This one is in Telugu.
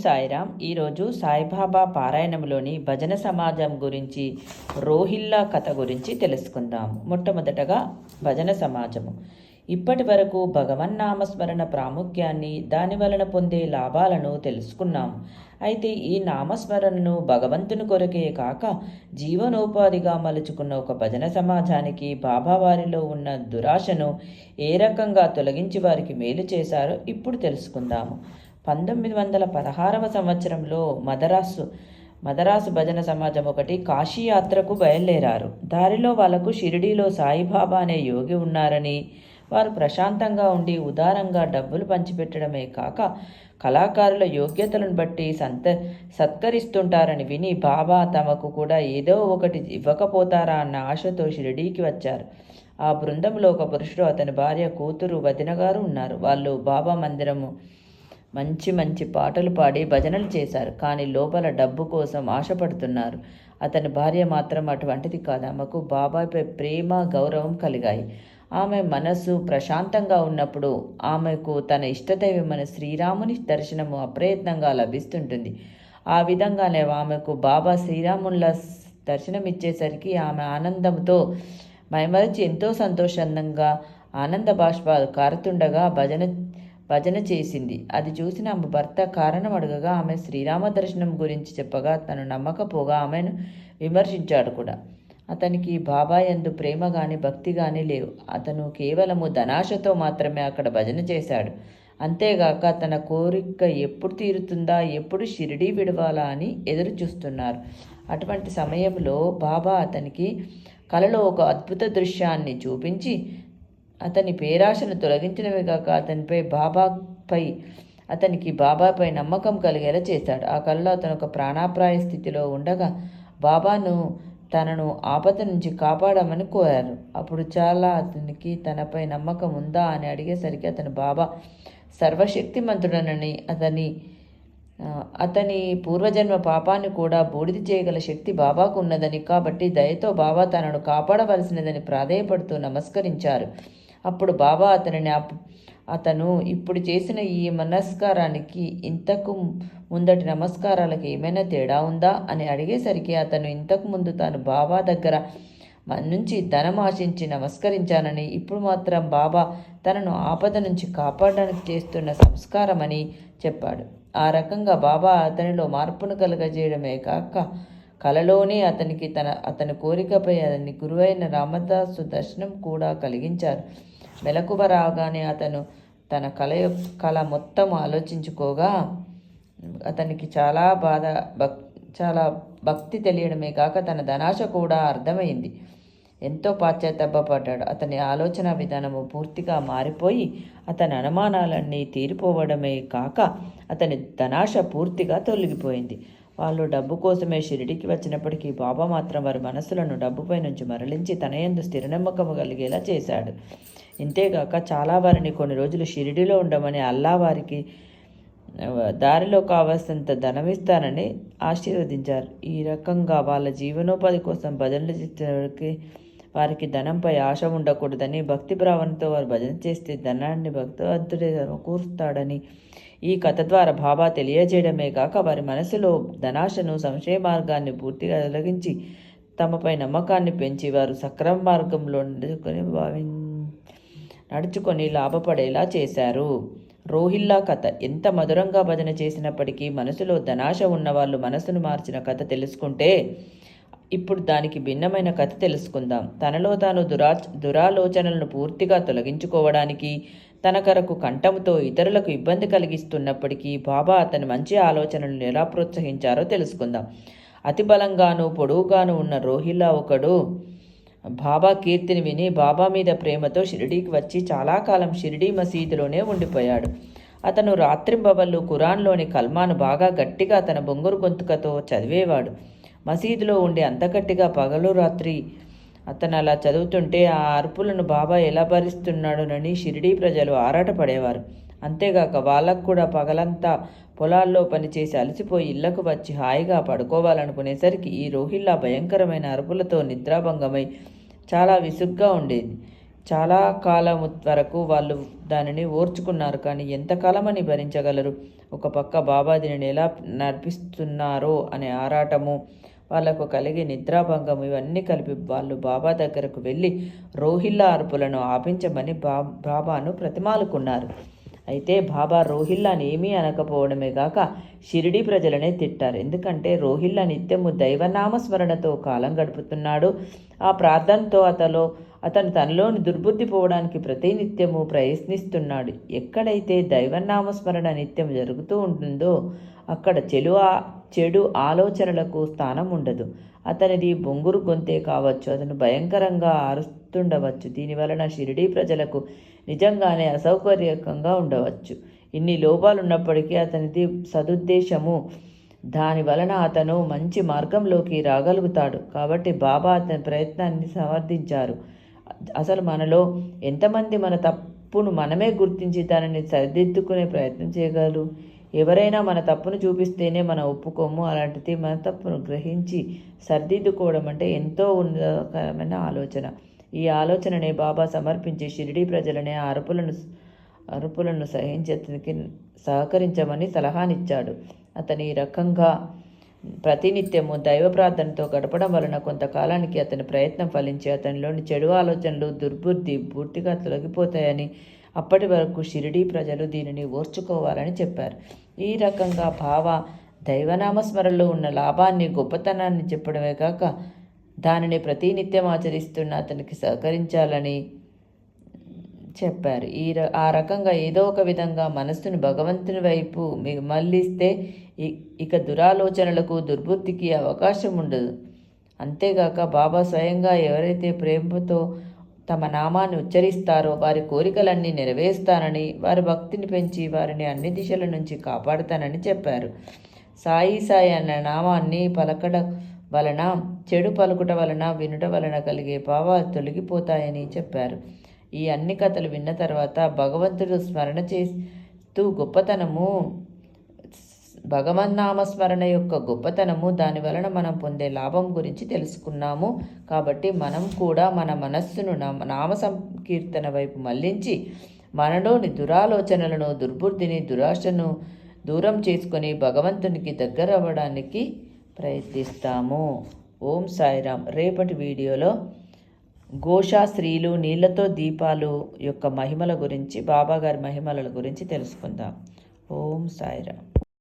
సాయిరామ్. ఈరోజు సాయిబాబా పారాయణంలోని భజన సమాజం గురించి, రోహిల్లా కథ గురించి తెలుసుకుందాము. మొట్టమొదటగా భజన సమాజము. ఇప్పటి వరకు భగవన్నామస్మరణ ప్రాముఖ్యాన్ని, దాని వలన పొందే లాభాలను తెలుసుకున్నాము. అయితే ఈ నామస్మరణను భగవంతుని కొరకే కాక జీవనోపాధిగా మలుచుకున్న ఒక భజన సమాజానికి బాబా వారిలో ఉన్న దురాశను ఏ రకంగా తొలగించి వారికి మేలు చేశారో ఇప్పుడు తెలుసుకుందాము. 1916వ సంవత్సరంలో మదరాసు భజన సమాజం ఒకటి కాశీ యాత్రకు బయలుదేరారు. దారిలో వాళ్లకు షిరిడీలో సాయిబాబా అనే యోగి ఉన్నారని, వారు ప్రశాంతంగా ఉండి ఉదారంగా డబ్బులు పంచిపెట్టడమే కాక కళాకారుల యోగ్యతలను బట్టి సత్కరిస్తుంటారని విని బాబా తమకు కూడా ఏదో ఒకటి ఇవ్వకపోతారా అన్న ఆశతో షిరిడీకి వచ్చారు. ఆ బృందంలో ఒక పురుషుడు, అతని భార్య, కూతురు, వదినగారు ఉన్నారు. వాళ్ళు బాబా మందిరము మంచి పాటలు పాడి భజనలు చేశారు. కానీ లోపల డబ్బు కోసం ఆశపడుతున్నారు. అతని భార్య మాత్రం అటువంటిది కాదు. ఆమెకు బాబాపై ప్రేమ, గౌరవం కలిగాయి. ఆమె మనసు ప్రశాంతంగా ఉన్నప్పుడు ఆమెకు తన ఇష్టదైవమైన శ్రీరాముని దర్శనము అప్రయత్నంగా లభిస్తుంటుంది. ఆ విధంగానే ఆమెకు బాబా శ్రీరాముల దర్శనమిచ్చేసరికి ఆమె ఆనందంతో మైమరచి ఎంతో సంతోషంగా ఆనంద బాష్పాలు కారుతుండగా భజన చేసింది. అది చూసిన ఆమె భర్త కారణం అడగగా ఆమె శ్రీరామ దర్శనం గురించి చెప్పగా తను నమ్మకపోగా ఆమెను విమర్శించాడు కూడా. అతనికి బాబా యందు ప్రేమ కానీ భక్తి కానీ లేవు. అతను కేవలము ధనాశతో మాత్రమే అక్కడ భజన చేశాడు. అంతేగాక తన కోరిక ఎప్పుడు తీరుతుందా, ఎప్పుడు షిరిడీ విడవాలా అని ఎదురు చూస్తున్నారు. అటువంటి సమయంలో బాబా అతనికి కలలో ఒక అద్భుత దృశ్యాన్ని చూపించి అతని పేరాశను తొలగించడమే కాక అతనికి బాబాపై నమ్మకం కలిగేలా చేశాడు. ఆ కలలో అతను ఒక ప్రాణాప్రాయ స్థితిలో ఉండగా బాబాను తనను ఆపద నుంచి కాపాడమని కోరారు. అప్పుడు చాలా అతనికి తనపై నమ్మకం ఉందా అని అడిగేసరికి అతను బాబా సర్వశక్తిమంతుడనని, అతని పూర్వజన్మ పాపాన్ని కూడా బూడిద చేయగల శక్తి బాబాకు ఉన్నదని, కాబట్టి దయతో బాబా తనను కాపాడవలసినదని ప్రాధేయపడుతూ నమస్కరించారు. అప్పుడు బాబా అతను ఇప్పుడు చేసిన ఈ నమస్కారానికి ఇంతకు ముందటి నమస్కారాలకు ఏమైనా తేడా ఉందా అని అడిగేసరికి అతను ఇంతకు ముందు తాను బాబా దగ్గర నుంచి ధనం ఆశించి నమస్కరించానని, ఇప్పుడు మాత్రం బాబా తనను ఆపద నుంచి కాపాడడానికి చేస్తున్న సంస్కారమని చెప్పాడు. ఆ రకంగా బాబా అతనిలో మార్పును కలుగజేయడమే కాక కలలోనే అతని కోరికపై అతని గురువైన రామదాసు దర్శనం కూడా కలిగించారు. మెలకువ రాగానే అతను తన కళ మొత్తం ఆలోచించుకోగా అతనికి చాలా భక్తి తెలియడమే కాక తన ధనాశ కూడా అర్థమైంది. ఎంతో పశ్చాత్తాపడ్డాడు. అతని ఆలోచన విధానము పూర్తిగా మారిపోయి అతని అనుమానాలన్నీ తీరిపోవడమే కాక అతని ధనాశ పూర్తిగా తొలగిపోయింది. వాళ్ళు డబ్బు కోసమే షిరిడికి వచ్చినప్పటికీ బాబా మాత్రం వారి మనసులను డబ్బుపై నుంచి మరలించి తన యందు స్థిర నమ్మకం కలిగేలా చేశాడు. ఇంతేగాక చాలా వారిని కొన్ని రోజులు షిరిడిలో ఉండమని, అల్లా వారికి దారిలో కావాల్సినంత ధనమిస్తానని ఆశీర్వదించారు. ఈ రకంగా వాళ్ళ జీవనోపాధి కోసం భజనలు చేసేవారికి వారికి ధనంపై ఆశ ఉండకూడదని, భక్తి భావనతో వారు భజన చేస్తే ధనాన్ని భగవంతుడే సమకూరుస్తాడని ఈ కథ ద్వారా బాబా తెలియజేయడమే కాక వారి మనసులో ధనాశను, సంశయ మార్గాన్ని పూర్తిగా తొలగించి తమపై నమ్మకాన్ని పెంచి వారు సక్రమ మార్గంలో నడుచుకొని లాభపడేలా చేశారు. రోహిల్లా కథ ఎంత మధురంగా భజన చేసినప్పటికీ మనసులో ధనాశ ఉన్నవాళ్ళు మనసును మార్చిన కథ తెలుసుకుంటే ఇప్పుడు దానికి భిన్నమైన కథ తెలుసుకుందాం. తనలో తాను దురాలోచనలను పూర్తిగా తొలగించుకోవడానికి తన కొరకు కంఠంతో ఇతరులకు ఇబ్బంది కలిగిస్తున్నప్పటికీ బాబా అతని మంచి ఆలోచనలను ఎలా ప్రోత్సహించారో తెలుసుకుందాం. అతి బలంగాను పొడవుగాను ఉన్న రోహిల్లా ఒకడు బాబా కీర్తిని విని బాబా మీద ప్రేమతో షిరిడీకి వచ్చి చాలా కాలం షిరిడీ మసీదులోనే ఉండిపోయాడు. అతను రాత్రింబవళ్ళు ఖురాన్లోని కల్మాను బాగా గట్టిగా తన బొంగురు గొంతుకతో చదివేవాడు. మసీదులో ఉండి అంత గట్టిగా పగలు రాత్రి అతను అలా చదువుతుంటే ఆ అరుపులను బాబా ఎలా భరిస్తున్నాడోనని షిరిడీ ప్రజలు ఆరాటపడేవారు. అంతేగాక వాళ్ళకు కూడా పగలంతా పొలాల్లో పనిచేసి అలసిపోయి ఇళ్లకు వచ్చి హాయిగా పడుకోవాలనుకునేసరికి ఈ రోహిల్లా భయంకరమైన అరుపులతో నిద్రాభంగమై చాలా విసుగ్గా ఉండేది. చాలా కాలం వరకు వాళ్ళు దానిని ఓర్చుకున్నారు. కానీ ఎంతకాలమని భరించగలరు? ఒక పక్క బాబా దీనిని ఎలా నడిపిస్తున్నారో అనే ఆరాటము, వాళ్లకు కలిగే నిద్రాభంగం, ఇవన్నీ కలిపి వాళ్ళు బాబా దగ్గరకు వెళ్ళి రోహిల్లా అరుపులను ఆపించమని బాబాను ప్రతిమాలుకున్నారు. అయితే బాబా రోహిల్లాని ఏమీ అనకపోవడమే గాక షిరిడీ ప్రజలనే తిట్టారు. ఎందుకంటే రోహిల్లా నిత్యము దైవనామస్మరణతో కాలం గడుపుతున్నాడు. ఆ ప్రార్థనతో అతను తనలోని దుర్బుద్ధి పోవడానికి ప్రతినిత్యము ప్రయత్నిస్తున్నాడు. ఎక్కడైతే దైవనామస్మరణ నిత్యం జరుగుతూ ఉంటుందో అక్కడ చెడు ఆలోచనలకు స్థానం ఉండదు. అతనిది బొంగురు గొంతే కావచ్చు, అతను భయంకరంగా అరుస్తుండవచ్చు. దీనివలన షిరిడీ ప్రజలకు నిజంగానే అసౌకర్యకంగా ఉండవచ్చు. ఇన్ని లోపాలున్నప్పటికీ అతనిది సదుద్దేశము. దాని వలన అతను మంచి మార్గంలోకి రాగలుగుతాడు. కాబట్టి బాబా అతని ప్రయత్నాన్ని సమర్థించారు. అసలు మనలో ఎంతమంది మన తప్పును మనమే గుర్తించి దానిని సరిదిద్దుకునే ప్రయత్నం చేయగలరు? ఎవరైనా మన తప్పును చూపిస్తేనే మనం ఒప్పుకోము. అలాంటిది మన తప్పును గ్రహించి సరిదిద్దుకోవడం అంటే ఎంతో ఉన్నతకరమైన ఆలోచన. ఈ ఆలోచననే బాబా సమర్పించి షిరిడీ ప్రజలనే అరుపులను సహించి అతనికి సహకరించమని సలహానిచ్చాడు. అతని ఈ రకంగా ప్రతినిత్యము దైవ ప్రార్థనతో గడపడం వలన కొంతకాలానికి అతని ప్రయత్నం ఫలించి అతనిలోని చెడు ఆలోచనలు, దుర్బుద్ధి పూర్తిగా తొలగిపోతాయని, అప్పటి వరకు షిరిడీ ప్రజలు దీనిని ఓర్చుకోవాలని చెప్పారు. ఈ రకంగా దైవనామస్మరణలో ఉన్న లాభాన్ని, గొప్పతనాన్ని చెప్పడమే కాక దానిని ప్రతినిత్యం ఆచరిస్తున్న అతనికి సహకరించాలని చెప్పారు. ఆ రకంగా ఏదో ఒక విధంగా మనస్సును భగవంతుని వైపు మళ్ళిస్తే ఇక దురాలోచనలకు, దుర్బుద్ధికి అవకాశం ఉండదు. అంతేగాక బాబా స్వయంగా ఎవరైతే ప్రేమతో తమ నామాన్ని ఉచ్చరిస్తారో వారి కోరికలన్నీ నెరవేరుస్తానని, వారి భక్తిని పెంచి వారిని అన్ని దిశల నుంచి కాపాడుతానని చెప్పారు. సాయి సాయి అన్న నామాన్ని పలకడం వలన, చెడు పలుకుట వలన, వినుట వలన కలిగే భావాలు తొలగిపోతాయని చెప్పారు. ఈ అన్ని కథలు విన్న తర్వాత భగవంతుడు స్మరణ చేస్తూ భగవన్నామస్మరణ యొక్క గొప్పతనము, దాని వలన మనం పొందే లాభం గురించి తెలుసుకున్నాము. కాబట్టి మనం కూడా మన మనస్సును నామ సంకీర్తన వైపు మళ్లించి మనలోని దురాలోచనలను, దుర్బుద్ధిని, దురాశను దూరం చేసుకొని భగవంతునికి దగ్గర అవ్వడానికి ప్రయత్నిస్తాము. ఓం సాయిరామ్. రేపటి వీడియోలో ఘోషా స్త్రీలు, నీళ్లతో దీపాలు యొక్క మహిమల గురించి, బాబాగారి మహిమల గురించి తెలుసుకుందాం. ఓం సాయిరామ్.